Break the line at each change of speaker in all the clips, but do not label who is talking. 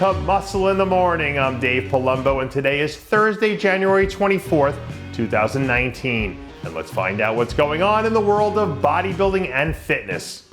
to Muscle in the Morning. I'm Dave Palumbo, and today is Thursday, January 24th, 2019. And let's find out what's going on in the world of bodybuilding and fitness.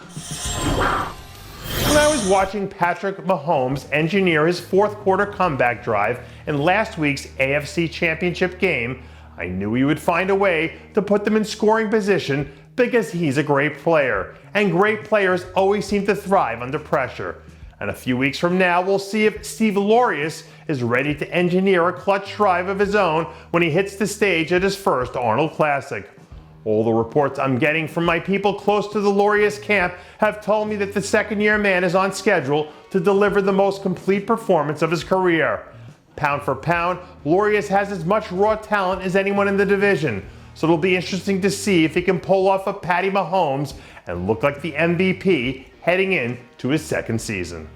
When I was watching Patrick Mahomes engineer his fourth quarter comeback drive in last week's AFC Championship game, I knew he would find a way to put them in scoring position because he's a great player, and great players always seem to thrive under pressure. And a few weeks from now, we'll see if Steve Laureus is ready to engineer a clutch drive of his own when he hits the stage at his first Arnold Classic. All the reports I'm getting from my people close to the Laureus camp have told me that the second-year man is on schedule to deliver the most complete performance of his career. Pound for pound, Laureus has as much raw talent as anyone in the division, so it'll be interesting to see if he can pull off a Patty Mahomes and look like the MVP heading into his second season.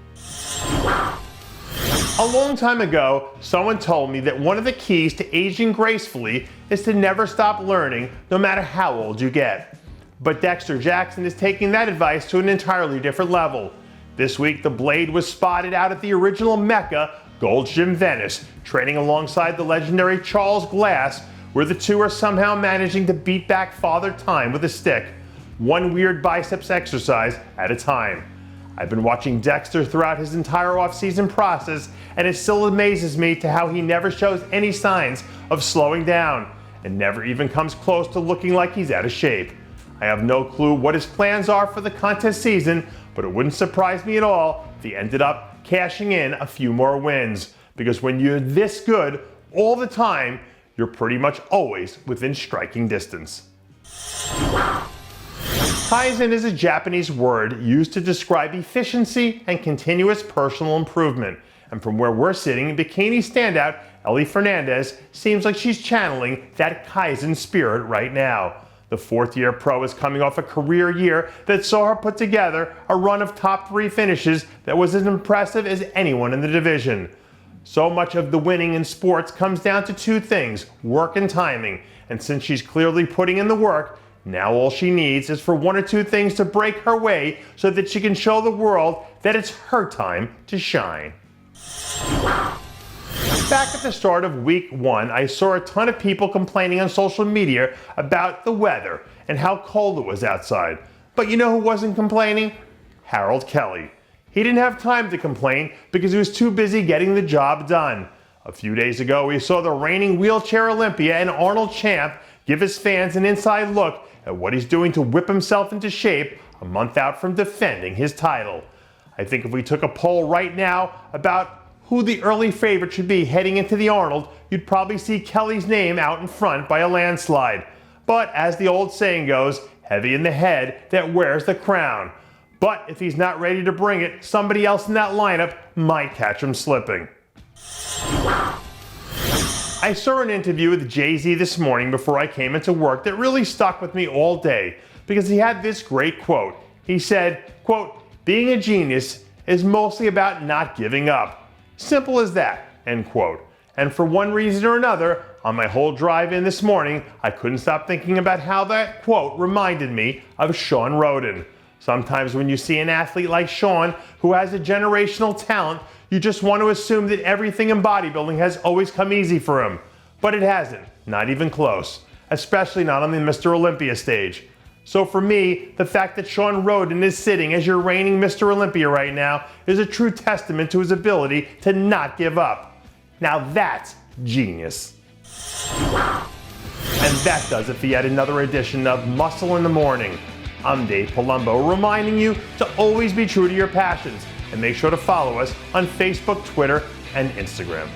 A long time ago, someone told me that one of the keys to aging gracefully is to never stop learning, no matter how old you get. But Dexter Jackson is taking that advice to an entirely different level. This week, the Blade was spotted out at the original Mecca, Gold's Gym Venice, training alongside the legendary Charles Glass, where the two are somehow managing to beat back Father Time with a stick, one weird biceps exercise at a time. I've been watching Dexter throughout his entire off-season process, and it still amazes me to how he never shows any signs of slowing down, and never even comes close to looking like he's out of shape. I have no clue what his plans are for the contest season, but it wouldn't surprise me at all if he ended up cashing in a few more wins, because when you're this good all the time, you're pretty much always within striking distance. Kaizen is a Japanese word used to describe efficiency and continuous personal improvement. And from where we're sitting, bikini standout Eli Fernandez seems like she's channeling that Kaizen spirit right now. The fourth-year pro is coming off a career year that saw her put together a run of top 3 finishes that was as impressive as anyone in the division. So much of the winning in sports comes down to 2 things, work and timing. And since she's clearly putting in the work, now all she needs is for 1 or 2 things to break her way so that she can show the world that it's her time to shine. Back at the start of week 1, I saw a ton of people complaining on social media about the weather and how cold it was outside. But you know who wasn't complaining? Harold Kelly. He didn't have time to complain because he was too busy getting the job done. A few days ago, we saw the reigning wheelchair Olympia and Arnold champ give his fans an inside look at what he's doing to whip himself into shape a month out from defending his title. I think if we took a poll right now about who the early favorite should be heading into the Arnold, you'd probably see Kelly's name out in front by a landslide. But as the old saying goes, heavy in the head that wears the crown. But if he's not ready to bring it, somebody else in that lineup might catch him slipping. I saw an interview with Jay-Z this morning before I came into work that really stuck with me all day because he had this great quote. He said, quote, "Being a genius is mostly about not giving up. Simple as that," end quote. And for one reason or another, on my whole drive in this morning, I couldn't stop thinking about how that quote reminded me of Shawn Rhoden. Sometimes when you see an athlete like Shawn who has a generational talent, you just want to assume that everything in bodybuilding has always come easy for him. But it hasn't, not even close, especially not on the Mr. Olympia stage. So for me, the fact that Shawn Rhoden is sitting as your reigning Mr. Olympia right now is a true testament to his ability to not give up. Now that's genius. And that does it for yet another edition of Muscle in the Morning. I'm Dave Palumbo, reminding you to always be true to your passions and make sure to follow us on Facebook, Twitter, and Instagram.